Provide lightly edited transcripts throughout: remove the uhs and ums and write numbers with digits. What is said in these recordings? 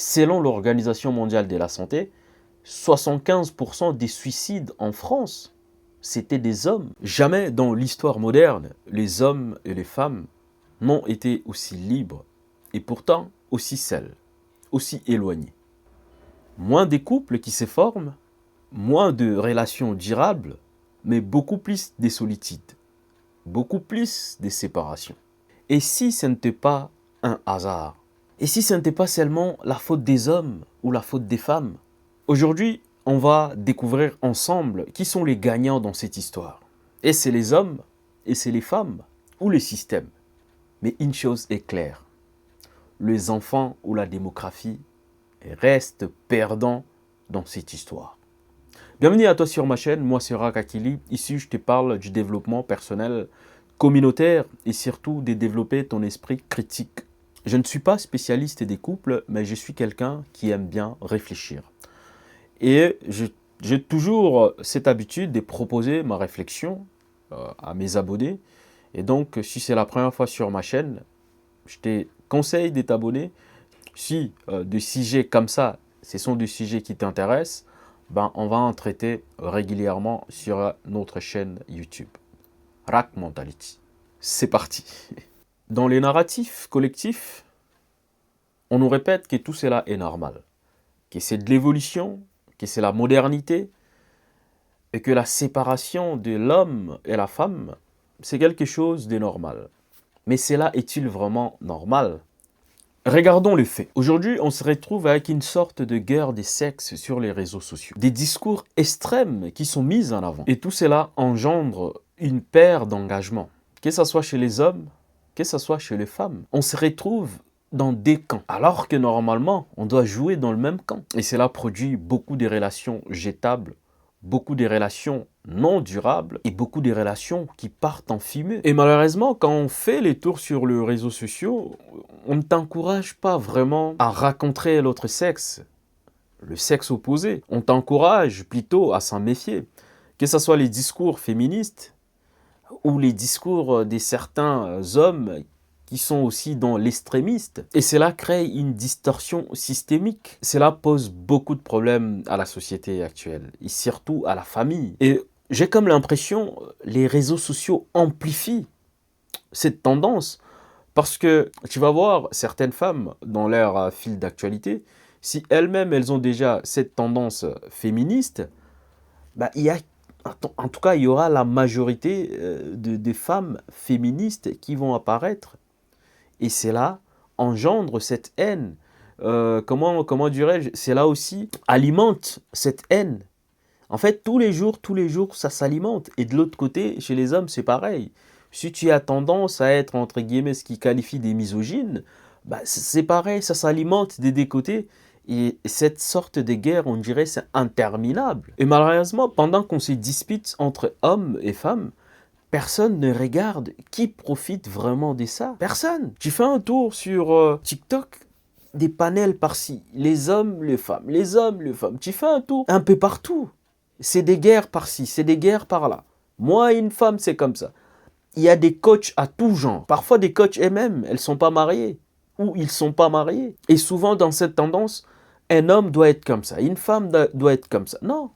Selon l'Organisation mondiale de la santé, 75% des suicides en France, c'était des hommes. Jamais dans l'histoire moderne, les hommes et les femmes n'ont été aussi libres et pourtant aussi seuls, aussi éloignés. Moins de couples qui se forment, moins de relations durables, mais beaucoup plus de solitude, beaucoup plus de séparation. Et si ce n'était pas un hasard? Et si ce n'était pas seulement la faute des hommes ou la faute des femmes? Aujourd'hui, on va découvrir ensemble qui sont les gagnants dans cette histoire. Et c'est les hommes, et c'est les femmes, ou le système. Mais une chose est claire, les enfants ou la démographie restent perdants dans cette histoire. Bienvenue à toi sur ma chaîne, moi c'est Rakakili. Ici je te parle du développement personnel, communautaire et surtout de développer ton esprit critique. Je ne suis pas spécialiste des couples, mais je suis quelqu'un qui aime bien réfléchir. Et j'ai toujours cette habitude de proposer ma réflexion à mes abonnés. Et donc, si c'est la première fois sur ma chaîne, je te conseille de t'abonner. Si des sujets comme ça, ce sont des sujets qui t'intéressent, ben, on va en traiter régulièrement sur notre chaîne YouTube. Rak Mentality. C'est parti. Dans les narratifs collectifs, on nous répète que tout cela est normal, que c'est de l'évolution, que c'est la modernité, et que la séparation de l'homme et la femme, c'est quelque chose de normal. Mais cela est-il vraiment normal? Regardons les faits. Aujourd'hui, on se retrouve avec une sorte de guerre des sexes sur les réseaux sociaux. Des discours extrêmes qui sont mis en avant. Et tout cela engendre une perte d'engagement. Que ce soit chez les hommes, que ce soit chez les femmes. On se retrouve dans des camps. Alors que normalement, on doit jouer dans le même camp. Et cela produit beaucoup de relations jetables, beaucoup de relations non durables et beaucoup de relations qui partent en fumée. Et malheureusement, quand on fait les tours sur les réseaux sociaux, on ne t'encourage pas vraiment à rencontrer l'autre sexe, le sexe opposé. On t'encourage plutôt à s'en méfier. Que ce soit les discours féministes ou les discours de certains hommes qui sont aussi dans l'extrémiste. Et cela crée une distorsion systémique. Cela pose beaucoup de problèmes à la société actuelle, et surtout à la famille. Et j'ai comme l'impression que les réseaux sociaux amplifient cette tendance, parce que tu vas voir certaines femmes dans leur fil d'actualité, si elles-mêmes elles ont déjà cette tendance féministe, bah, en tout cas il y aura la majorité des femmes féministes qui vont apparaître. Et cela engendre cette haine. Comment dirais-je? Cela aussi alimente cette haine. En fait, tous les jours, ça s'alimente. Et de l'autre côté, chez les hommes, c'est pareil. Si tu as tendance à être, entre guillemets, ce qu'ils qualifient des misogynes, bah, c'est pareil, ça s'alimente des deux côtés. Et cette sorte de guerre, on dirait, c'est interminable. Et malheureusement, pendant qu'on se dispute entre hommes et femmes, personne ne regarde qui profite vraiment de ça. Personne. Tu fais un tour sur TikTok, des panels par-ci, les hommes, les femmes, les hommes, les femmes. Tu fais un tour un peu partout. C'est des guerres par-ci, c'est des guerres par-là. Moi, une femme, c'est comme ça. Il y a des coachs à tout genre. Parfois, des coachs elles-mêmes, elles ne sont pas mariées. Ou ils ne sont pas mariés. Et souvent, dans cette tendance, un homme doit être comme ça. Une femme doit être comme ça. Non.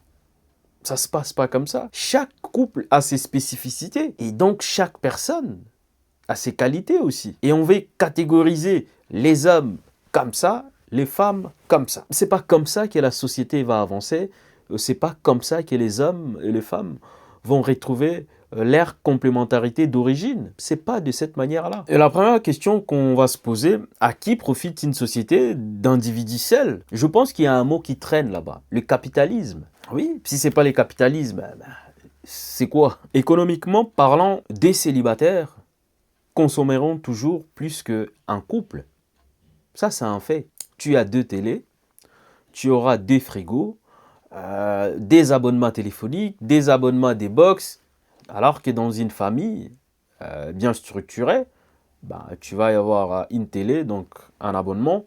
Ça ne se passe pas comme ça. Chaque couple a ses spécificités et donc chaque personne a ses qualités aussi. Et on veut catégoriser les hommes comme ça, les femmes comme ça. C'est pas comme ça que la société va avancer. C'est pas comme ça que les hommes et les femmes vont retrouver leur complémentarité d'origine. C'est pas de cette manière-là. Et la première question qu'on va se poser, à qui profite une société d'individus seuls? Je pense qu'il y a un mot qui traîne là-bas, le capitalisme. Oui, si c'est pas le capitalisme, c'est quoi? Économiquement parlant, des célibataires consommeront toujours plus qu'un couple. Ça, c'est un fait. Tu as 2 télés, tu auras des frigos, des abonnements téléphoniques, des abonnements des box, alors que dans une famille bien structurée, tu vas y avoir une télé, donc un abonnement,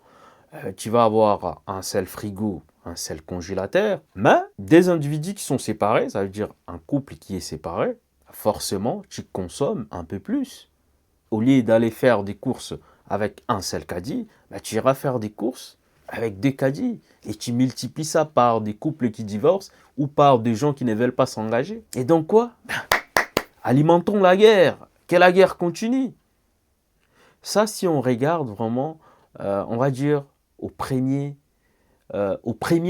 tu vas avoir un seul frigo, un seul congélateur, mais des individus qui sont séparés, ça veut dire un couple qui est séparé, forcément, tu consommes un peu plus. Au lieu d'aller faire des courses avec un seul caddie, tu iras faire des courses avec deux caddies. Et tu multiplies ça par des couples qui divorcent ou par des gens qui ne veulent pas s'engager. Et donc quoi? Alimentons la guerre. Que la guerre continue. Ça, si on regarde vraiment, on va dire, au premier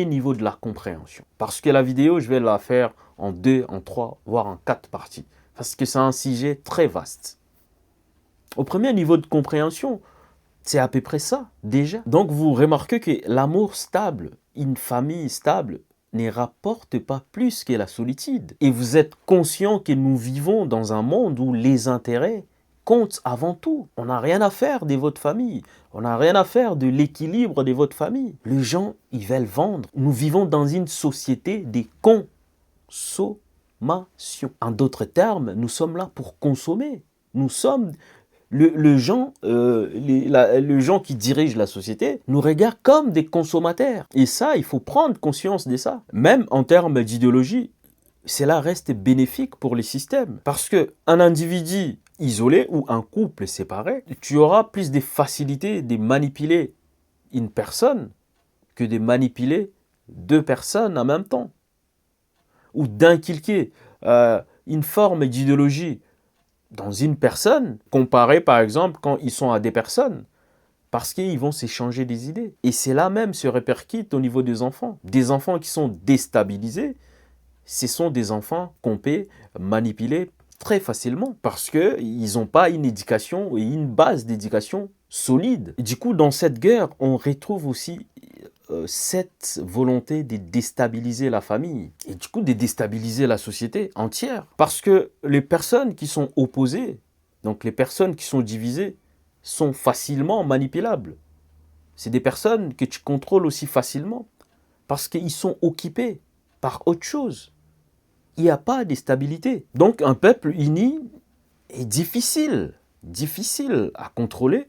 niveau de la compréhension. Parce que la vidéo, je vais la faire en 2, en 3, voire en 4 parties. Parce que c'est un sujet très vaste. Au premier niveau de compréhension, c'est à peu près ça, déjà. Donc, vous remarquez que l'amour stable, une famille stable, ne rapporte pas plus que la solitude. Et vous êtes conscient que nous vivons dans un monde où les intérêts comptent avant tout. On n'a rien à faire de votre famille. On n'a rien à faire de l'équilibre de votre famille. Les gens, ils veulent vendre. Nous vivons dans une société des consommations. En d'autres termes, nous sommes là pour consommer. Nous sommes... les gens qui dirigent la société nous regardent comme des consommateurs. Et ça, il faut prendre conscience de ça. Même en termes d'idéologie, cela reste bénéfique pour les systèmes. Parce qu'un individu isolé ou un couple séparé, tu auras plus de facilité de manipuler une personne que de manipuler deux personnes en même temps. Ou d'inculquer une forme d'idéologie dans une personne, comparé par exemple quand ils sont à des personnes, parce qu'ils vont s'échanger des idées. Et cela même se répercute au niveau des enfants. Des enfants qui sont déstabilisés, ce sont des enfants qu'on peut manipuler très facilement, parce qu'ils n'ont pas une éducation et une base d'éducation solide. Et du coup, dans cette guerre, on retrouve aussi cette volonté de déstabiliser la famille et du coup de déstabiliser la société entière. Parce que les personnes qui sont opposées, donc les personnes qui sont divisées, sont facilement manipulables. C'est des personnes que tu contrôles aussi facilement parce qu'ils sont occupés par autre chose. Il n'y a pas de stabilité. Donc un peuple uni est difficile à contrôler,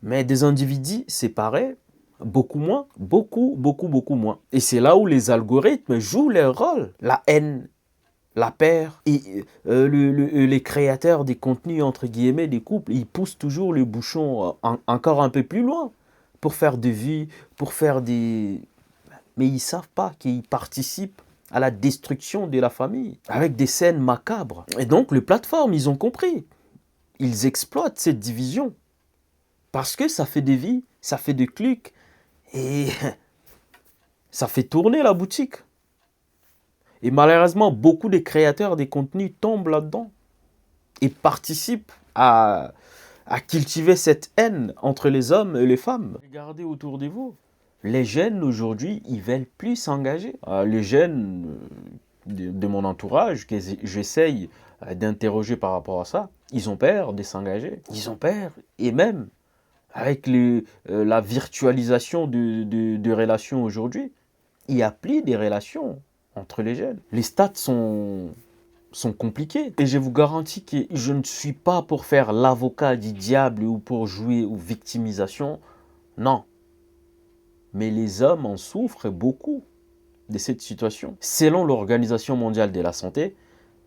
mais des individus séparés, beaucoup moins, beaucoup moins. Et c'est là où les algorithmes jouent leur rôle. La haine, la peur, et les créateurs des contenus, entre guillemets, des couples, ils poussent toujours le bouchon encore un peu plus loin pour faire des vues, pour faire des... Mais ils ne savent pas qu'ils participent à la destruction de la famille, avec des scènes macabres. Et donc, les plateformes, ils ont compris. Ils exploitent cette division. Parce que ça fait des vies, ça fait des clics, et ça fait tourner la boutique. Et malheureusement, beaucoup de créateurs des contenus tombent là-dedans et participent à cultiver cette haine entre les hommes et les femmes. Regardez autour de vous. Les jeunes aujourd'hui, ils veulent plus s'engager. Les jeunes de mon entourage, que j'essaye d'interroger par rapport à ça, ils ont peur de s'engager. Ils ont peur. Et même avec la virtualisation de relations aujourd'hui, il n'y a plus de relations entre les jeunes. Les stats sont compliqués. Et je vous garantis que je ne suis pas pour faire l'avocat du diable ou pour jouer aux victimisations. Non. Mais les hommes en souffrent beaucoup de cette situation. Selon l'Organisation mondiale de la santé,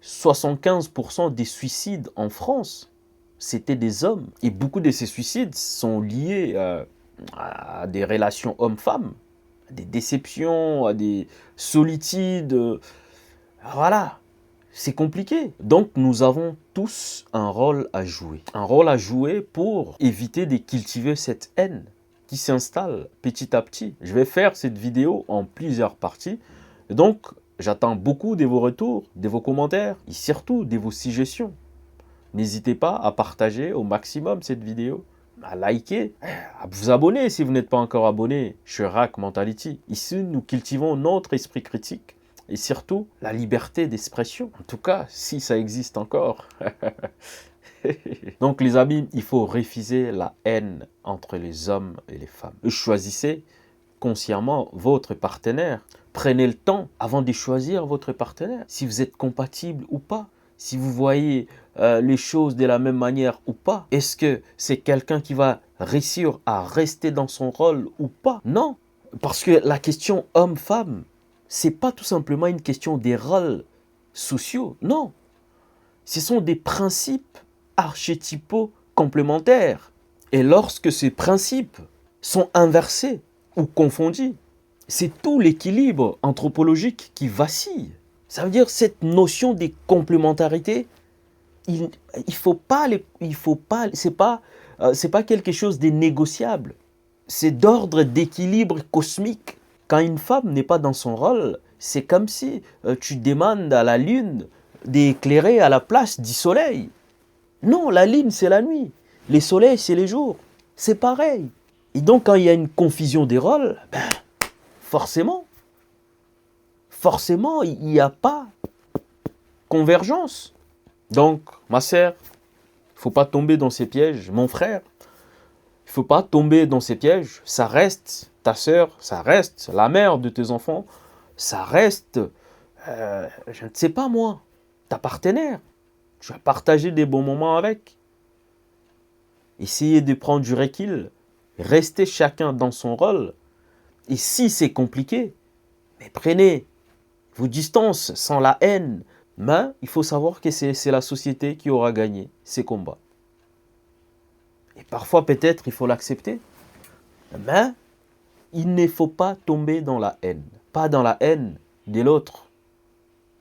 75% des suicides en France, c'était des hommes. Et beaucoup de ces suicides sont liés à des relations hommes-femmes, à des déceptions, à des solitudes. Voilà, c'est compliqué. Donc nous avons tous un rôle à jouer. Un rôle à jouer pour éviter de cultiver cette haine qui s'installe petit à petit. Je vais faire cette vidéo en plusieurs parties. Donc, j'attends beaucoup de vos retours, de vos commentaires et surtout de vos suggestions. N'hésitez pas à partager au maximum cette vidéo, à liker, à vous abonner si vous n'êtes pas encore abonné chez Rack Mentality. Ici, nous cultivons notre esprit critique et surtout la liberté d'expression. En tout cas, si ça existe encore. Donc les amis, il faut refuser la haine entre les hommes et les femmes. Choisissez consciemment votre partenaire. Prenez le temps avant de choisir votre partenaire. Si vous êtes compatible ou pas. Si vous voyez les choses de la même manière ou pas. Est-ce que c'est quelqu'un qui va réussir à rester dans son rôle ou pas? Non. Parce que la question homme-femme, c'est pas tout simplement une question des rôles sociaux. Non. Ce sont des principes archétypaux complémentaires. Et lorsque ces principes sont inversés, ou confondus. C'est tout l'équilibre anthropologique qui vacille. Ça veut dire cette notion de complémentarité, il faut pas, c'est pas quelque chose de négociable. C'est d'ordre d'équilibre cosmique. Quand une femme n'est pas dans son rôle, c'est comme si tu demandes à la lune d'éclairer à la place du soleil. Non, la lune c'est la nuit, les soleils c'est les jours. C'est pareil. Et donc quand il y a une confusion des rôles, forcément, il n'y a pas convergence. Donc, ma sœur, il ne faut pas tomber dans ces pièges. Mon frère, il ne faut pas tomber dans ces pièges. Ça reste ta sœur, ça reste la mère de tes enfants, ça reste, je ne sais pas moi, ta partenaire. Tu vas partager des bons moments avec. Essayez de prendre du recul. Restez chacun dans son rôle. Et si c'est compliqué, mais prenez vos distances sans la haine. Mais il faut savoir que c'est la société qui aura gagné ces combats. Et parfois, peut-être, il faut l'accepter. Mais il ne faut pas tomber dans la haine. Pas dans la haine de l'autre.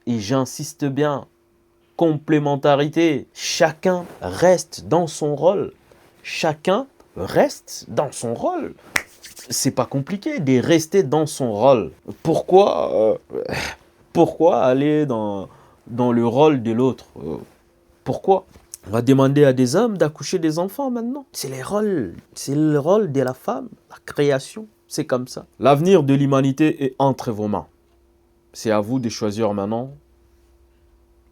Et j'insiste bien, complémentarité. Chacun reste dans son rôle. Chacun reste dans son rôle. C'est pas compliqué de rester dans son rôle. Pourquoi aller dans le rôle de l'autre? Pourquoi? On va demander à des hommes d'accoucher des enfants maintenant. C'est le rôle de la femme, la création. C'est comme ça. L'avenir de l'humanité est entre vos mains. C'est à vous de choisir maintenant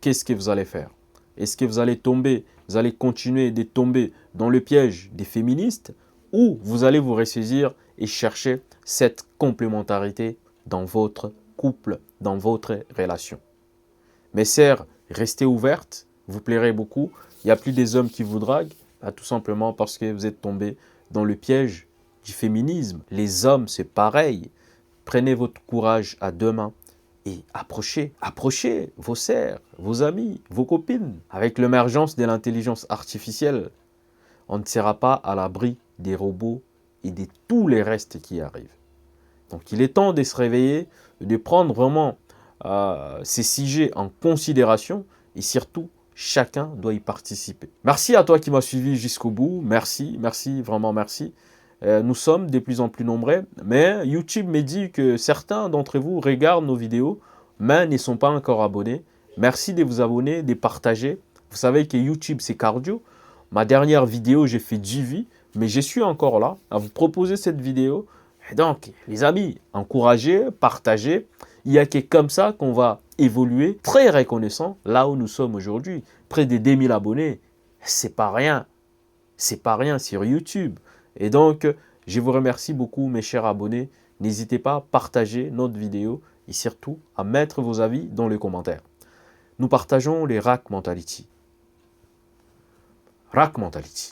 qu'est-ce que vous allez faire. Est-ce que vous allez continuer de tomber dans le piège des féministes, ou vous allez vous ressaisir et chercher cette complémentarité dans votre couple, dans votre relation. Mes sœurs, restez ouvertes, vous plairez beaucoup. Il n'y a plus des hommes qui vous draguent, tout simplement parce que vous êtes tombés dans le piège du féminisme. Les hommes, c'est pareil. Prenez votre courage à deux mains et approchez vos sœurs, vos amis, vos copines. Avec l'émergence de l'intelligence artificielle, on ne sera pas à l'abri des robots et de tous les restes qui arrivent. Donc il est temps de se réveiller, de prendre vraiment ces sujets en considération, et surtout, chacun doit y participer. Merci à toi qui m'as suivi jusqu'au bout. Merci, vraiment merci. Nous sommes de plus en plus nombreux, mais YouTube me dit que certains d'entre vous regardent nos vidéos, mais ne sont pas encore abonnés. Merci de vous abonner, de partager. Vous savez que YouTube, c'est cardio. Ma dernière vidéo, j'ai fait 10 vues, mais je suis encore là à vous proposer cette vidéo. Et donc, les amis, encouragez, partagez. Il n'y a que comme ça qu'on va évoluer, très reconnaissant, là où nous sommes aujourd'hui. Près de 2000 abonnés, c'est pas rien. C'est pas rien sur YouTube. Et donc, je vous remercie beaucoup, mes chers abonnés. N'hésitez pas à partager notre vidéo et surtout à mettre vos avis dans les commentaires. Nous partageons les RAC Mentality. RAC Mentality.